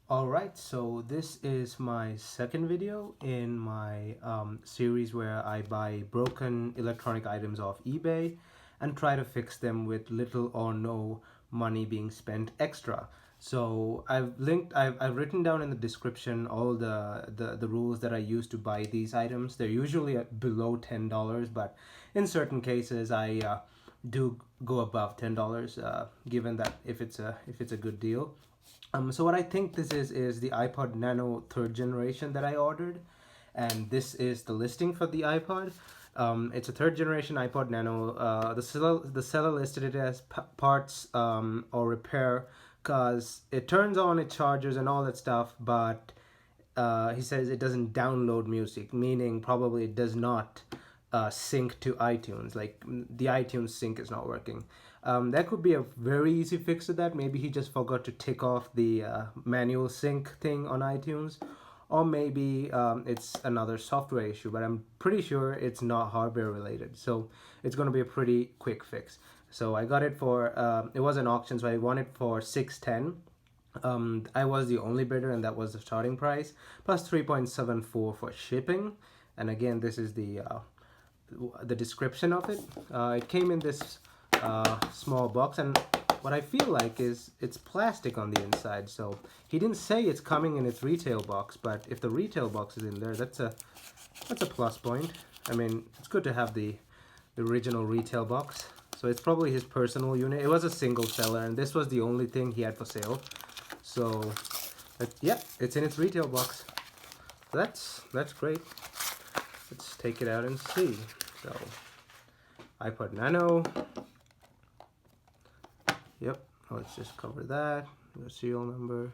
Alright, so this is my second video in my series where I buy broken electronic items off eBay and try to fix them with little or no money being spent extra. So I've written down in the description all the rules that I use to buy these items. They're usually below $10, but in certain cases I do go above $10, given that if it's a good deal. So what I think this is the iPod Nano third generation that I ordered, and this is the listing for the iPod. It's a third generation iPod Nano. The seller listed it as parts or repair, cause it turns on, it charges and all that stuff, but he says it doesn't download music, meaning probably it does not sync to iTunes. Like the iTunes sync is not working. That could be a very easy fix to that. Maybe he just forgot to tick off the manual sync thing on iTunes, or maybe it's another software issue, but I'm pretty sure it's not hardware related. So it's going to be a pretty quick fix. So I got it for, it was an auction, so I won it for $610. I was the only bidder, and that was the starting price, plus 3.74 for shipping. And again, this is the description of it. It came in this small box, and what I feel like is it's plastic on the inside. So he didn't say it's coming in its retail box, but if the retail box is in there, that's a plus point. I mean, it's good to have the original retail box. So it's probably his personal unit. It was a single seller, and this was the only thing he had for sale. So yeah, it's in its retail box. That's great. Let's take it out and see. So iPod Nano. Yep, let's just cover that. The serial number.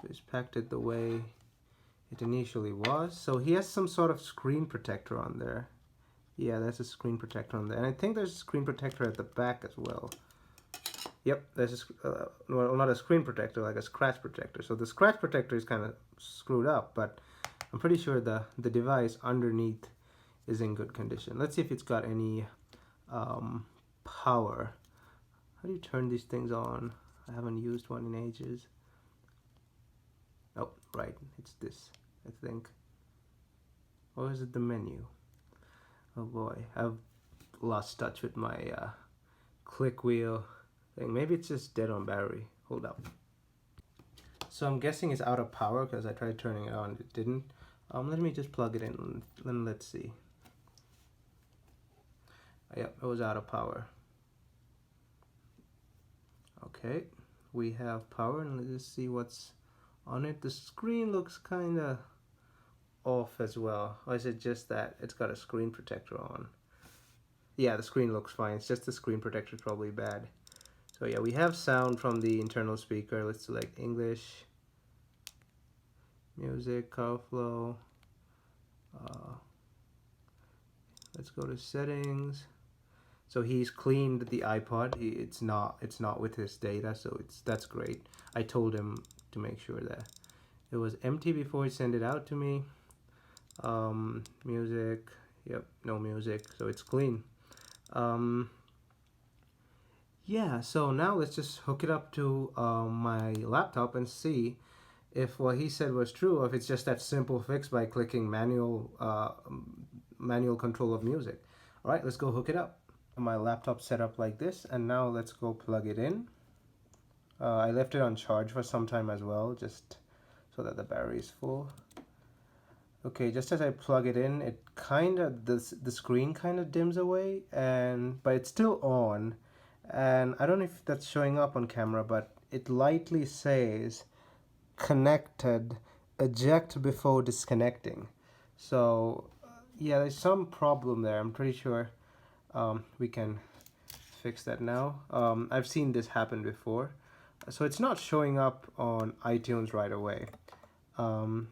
It's packed it the way it initially was. So he has some sort of screen protector on there. Yeah, there's a screen protector on there. And I think there's a screen protector at the back as well. Yep, there's well, not a screen protector, like a scratch protector. So the scratch protector is kind of screwed up, but I'm pretty sure the device underneath is in good condition. Let's see if it's got any power. How do you turn these things on? I haven't used one in ages. Oh, right, it's this, I think. Or is it the menu? Oh boy, I've lost touch with my click wheel thing. Maybe it's just dead on battery. Hold up. So I'm guessing it's out of power because I tried turning it on, it didn't. Let me just plug it in and let's see. Yep, it was out of power. Okay, we have power, and let's just see what's on it. The screen looks kind of off as well. Or is it just that it's got a screen protector on? Yeah, the screen looks fine. It's just the screen protector is probably bad. So yeah, we have sound from the internal speaker. Let's select English, music, car flow. Let's go to settings. So he's cleaned the iPod. It's not with his data, so that's great. I told him to make sure that it was empty before he sent it out to me. Music, yep, no music, so it's clean. Yeah, so now let's just hook it up to my laptop and see if what he said was true, or if it's just that simple fix by clicking manual control of music. All right, let's go hook it up. My laptop set up like this, and now let's go plug it in. I left it on charge for some time as well, just so that the battery is full. Okay, just as I plug it in, it kind of the screen kind of dims away, but it's still on. And I don't know if that's showing up on camera, but it lightly says connected, eject before disconnecting. So yeah, there's some problem there. I'm pretty sure we can fix that now. I've seen this happen before. So it's not showing up on iTunes right away. Yeah,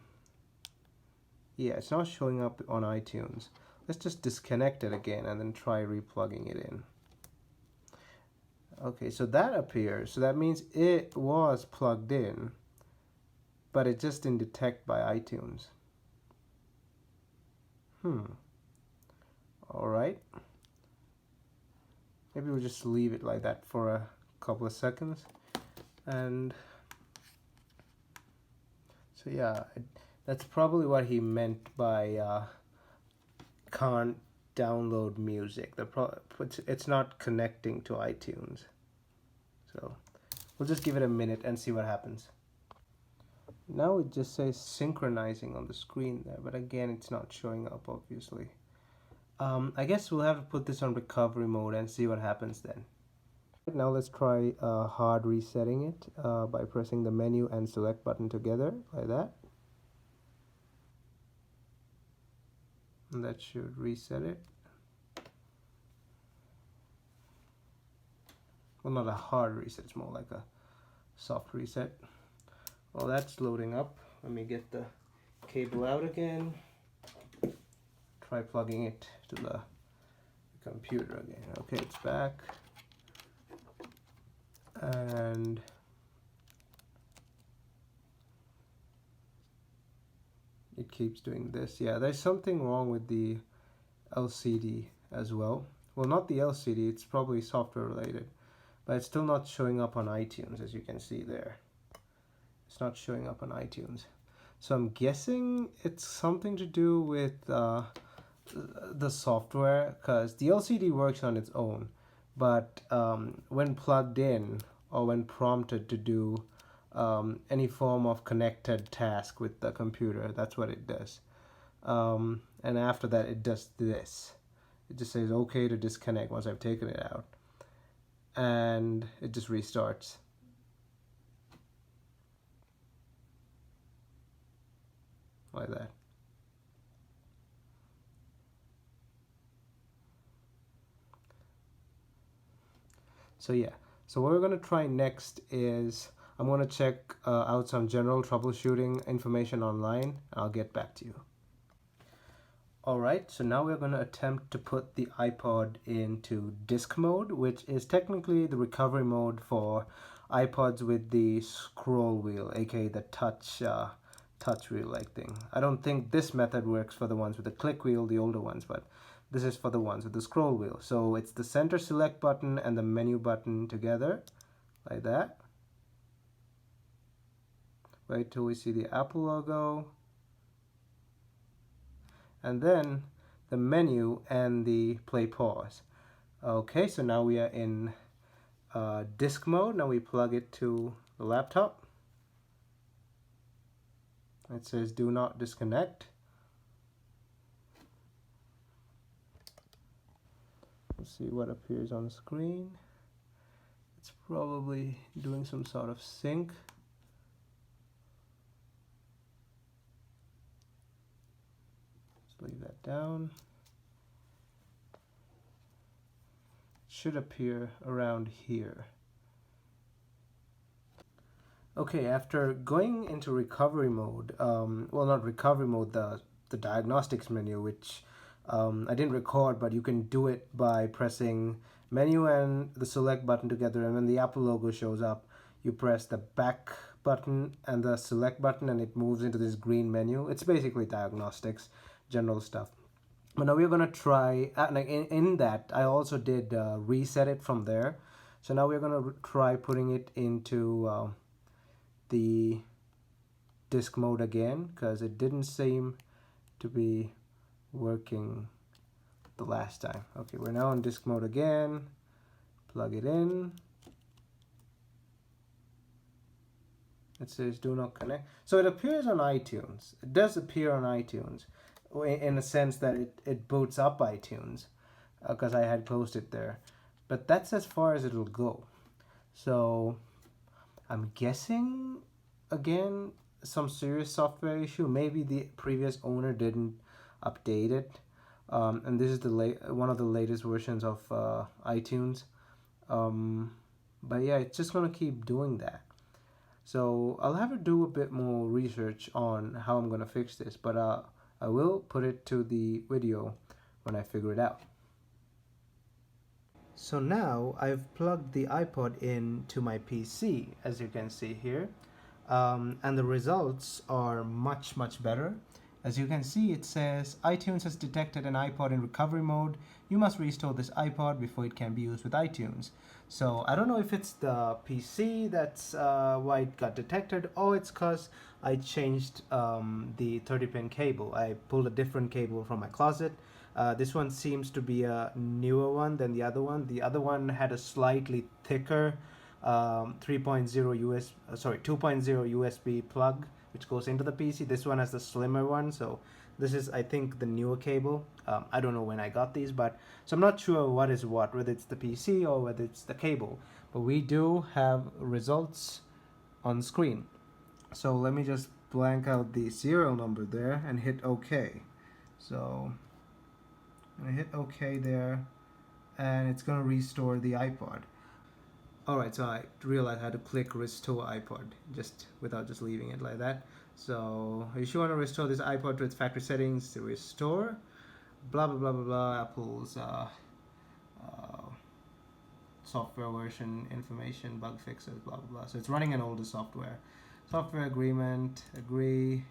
it's not showing up on iTunes. Let's just disconnect it again and then try replugging it in. Okay, so that appears. So that means it was plugged in, but it just didn't detect by iTunes. All right. Maybe we'll just leave it like that for a couple of seconds. And So yeah, that's probably what he meant by can't download music. It's not connecting to iTunes. So we'll just give it a minute and see what happens. Now it just says synchronizing on the screen there, but again, it's not showing up, obviously. I guess we'll have to put this on recovery mode and see what happens then. Now let's try hard resetting it by pressing the menu and select button together, like that. And that should reset it. Well, not a hard reset, it's more like a soft reset. Well, that's loading up. Let me get the cable out again. Try plugging it to the computer again. Okay, it's back. And it keeps doing this. Yeah, there's something wrong with the LCD as well. Well, not the LCD, it's probably software related, but it's still not showing up on iTunes, as you can see there. It's not showing up on iTunes. So I'm guessing it's something to do with the software, because the LCD works on its own, but when plugged in or when prompted to do any form of connected task with the computer, that's what it does. And after that, it does this. It just says okay to disconnect once I've taken it out, and it just restarts. Like that. So yeah, so what we're going to try next is I'm going to check out some general troubleshooting information online. I'll get back to you. Alright, so now we're going to attempt to put the iPod into disk mode, which is technically the recovery mode for iPods with the scroll wheel, aka the touch wheel like thing. I don't think this method works for the ones with the click wheel, the older ones, but this is for the ones with the scroll wheel. So it's the center select button and the menu button together, like that. Wait till we see the Apple logo. And then the menu and the play pause. Okay, so now we are in disk mode. Now we plug it to the laptop. It says do not disconnect. Let's see what appears on the screen. It's probably doing some sort of sync. Just leave that down. It should appear around here. Okay, after going into recovery mode, well, not recovery mode, the diagnostics menu, which I didn't record, but you can do it by pressing menu and the select button together, and when the Apple logo shows up, you press the back button and the select button, and it moves into this green menu. It's basically diagnostics, general stuff. But now we're going to try, in that, I also did reset it from there. So now we're going to try putting it into the disk mode again, because it didn't seem to be working the last time. Okay, we're now in disk mode again. Plug it in. It says do not connect. So it appears on iTunes. It does appear on iTunes in a sense that it boots up iTunes, because I had closed it there. But that's as far as it'll go. So I'm guessing, again, some serious software issue. Maybe the previous owner didn't update it. And this is one of the latest versions of iTunes. But yeah, it's just going to keep doing that. So I'll have to do a bit more research on how I'm going to fix this. But I will put it to the video when I figure it out. So now I've plugged the iPod into my PC, as you can see here, and the results are much better. As you can see, it says iTunes has detected an iPod in recovery mode. You must restore this iPod before it can be used with iTunes. So I don't know if it's the PC that's why it got detected, or it's because I changed the 30-pin cable. I pulled a different cable from my closet. This one seems to be a newer one than the other one. The other one had a slightly thicker 2.0 USB plug which goes into the PC. This one has the slimmer one, so this is, I think, the newer cable. I don't know when I got these, but so I'm not sure what is what, whether it's the PC or whether it's the cable. But we do have results on screen. So let me just blank out the serial number there and hit OK. So I'm gonna hit OK there, and it's gonna restore the iPod. Alright, so I realized I had to click restore iPod just without just leaving it like that. So if you want to restore this iPod to its factory settings, restore, blah blah blah blah blah, Apple's software version information, bug fixes, blah blah blah. So it's running an older software. Software agreement, agree.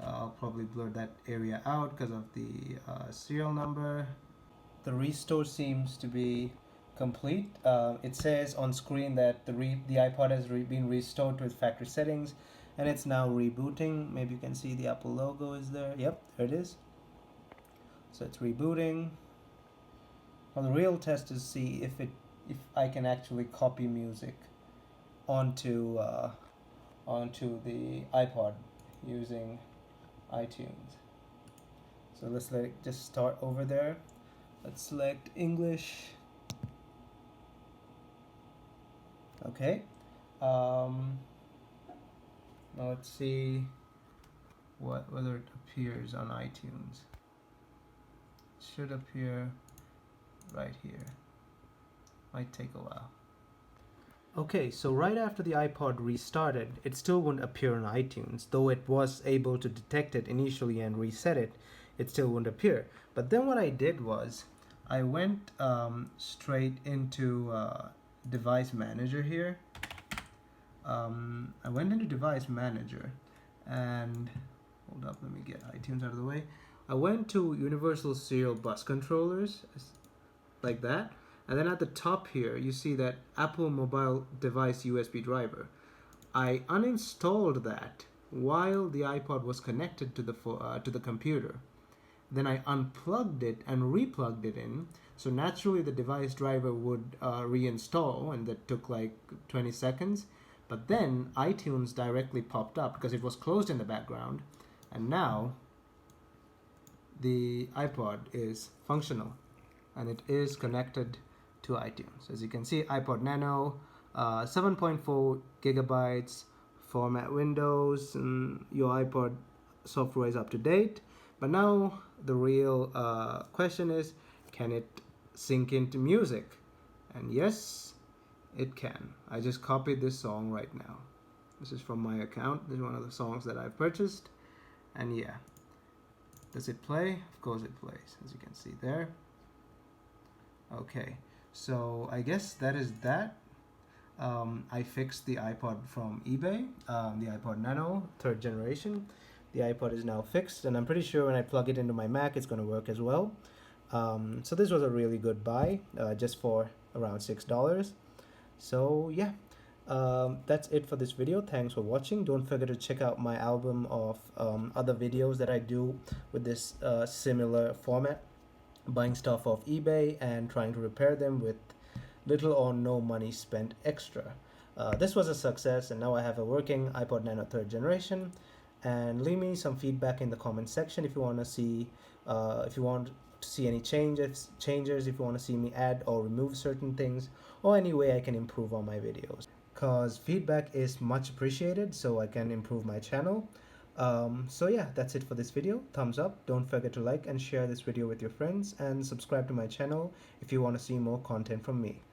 I'll probably blur that area out because of the serial number. The restore seems to be complete. It says on screen that the iPod has been restored to its factory settings, and it's now rebooting. Maybe you can see the Apple logo is there. Yep, there it is. So it's rebooting. Well, the real test is see if I can actually copy music onto the iPod using iTunes. So let's just start over there. Let's select English. Okay. Now let's see whether it appears on iTunes. It should appear right here. Might take a while. Okay, so right after the iPod restarted, it still wouldn't appear on iTunes. Though it was able to detect it initially and reset it, it still wouldn't appear. But then what I did was, I went straight into Device Manager here. I went into Device Manager and, hold up, let me get iTunes out of the way. I went to Universal Serial Bus Controllers, like that. And then at the top here, you see that Apple Mobile Device USB driver. I uninstalled that while the iPod was connected to the computer. Then I unplugged it and replugged it in. So naturally the device driver would reinstall, and that took like 20 seconds. But then iTunes directly popped up because it was closed in the background. And now the iPod is functional and it is connected to iTunes. As you can see, iPod Nano, 7.4 gigabytes, format Windows, and your iPod software is up to date. But now the real question is, can it sync into music? And yes, it can. I just copied this song right now. This is from my account. This is one of the songs that I've purchased. And yeah. Does it play? Of course it plays, as you can see there. Okay, so I guess that is that. I fixed the iPod from eBay, the iPod Nano, 3rd generation. The iPod is now fixed, and I'm pretty sure when I plug it into my Mac, it's going to work as well. So this was a really good buy, just for around $6. So yeah, that's it for this video. Thanks for watching. Don't forget to check out my album of other videos that I do with this similar format, buying stuff off eBay and trying to repair them with little or no money spent extra. This was a success, and now I have a working iPod Nano 3rd generation. And leave me some feedback in the comment section if you want to see any changes, if you want to see me add or remove certain things, or any way I can improve on my videos, because feedback is much appreciated so I can improve my channel. So yeah, that's it for this video. Thumbs up. Don't forget to like and share this video with your friends, and subscribe to my channel if you want to see more content from me.